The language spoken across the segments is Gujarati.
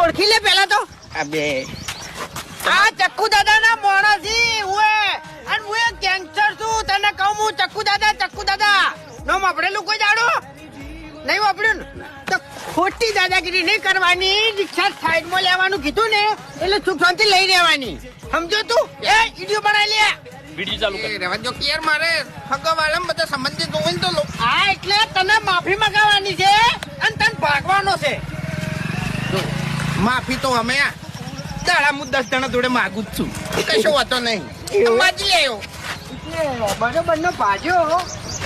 ઓળખી લે પેલા તો. અબે આ ચક્કુ દાદા ના મોણસી ઉએ અને ઉએ ગેંગસ્ટર છું. તને કહું હું ચક્કુ દાદા નામ વાપરેલું કોઈ જાડો નહીં વાપર્યું ને તો ખોટી દાદાગીરી નહીં કરવાની. રિક્ષા સાઈડમાં લેવાનું કીધું ને એટલે સુખ શાંતિ લઈ લેવાની. સમજો તું? એ વિડીયો બનાવી લે. વિડીયો ચાલુ કર. રેવા જો કેર મારે હગવાળા બધા સંબંધી જોઈને તો હા એટલે તને માફી મંગાવવાની છે અને તને ભાગવાનો છે. માફી તો અમે દાડા હું 10 જણા જોડે માગું જ છું. કશો વાતો નહીં. માજી લેયો બરોબર નો ભાજ્યો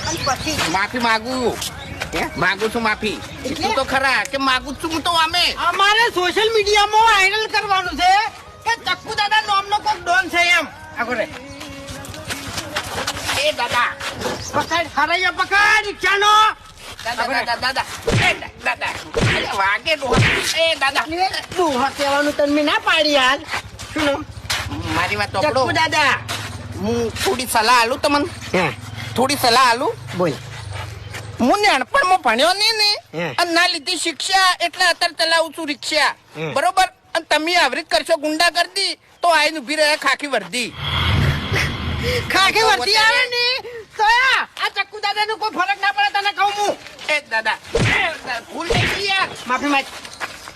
અને પછી માફી માગું છું માફી. એટલું તો ખરા કે માગું છું હું તો અમે. અમારે સોશિયલ મીડિયામાં વાયરલ કરવાનું છે કે ચક્કુ દાદા નામનો કોઈ ડોન છે એમ. આગળ રે એ દાદા પકડ હરાયો પકડ રિક્ષાનો. દાદા અરે વાગે એ દાદા તું હસવાનું તને ના પાડી યાર. શું નામ? મારી વાત ચક્કુ ચોપડો. દાદા હું થોડી સલાહ આલું તમને. થોડી સલાહ આલું. બોલ. હું નાનપણમાં ભણ્યો નહીં ને હે. અને ના લીધી શિક્ષા એટલે અત્યારે ચલાવું છું રિક્ષા. હે. બરોબર. અને તમે આવરી કરશો ગુંડા કરતી તો આઈને ઉભી રહે ખાખી વર્દી. ખાખી વર્તી આવે ને તો આ ચક્કુ દાદા નો કોઈ ફરક ના પડે તને કહું હું. એ દાદા ભૂલ થઈ ગઈ યાર.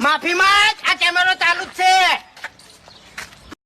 માફી માંગ આ કેમેરો ચાલુ જ છે.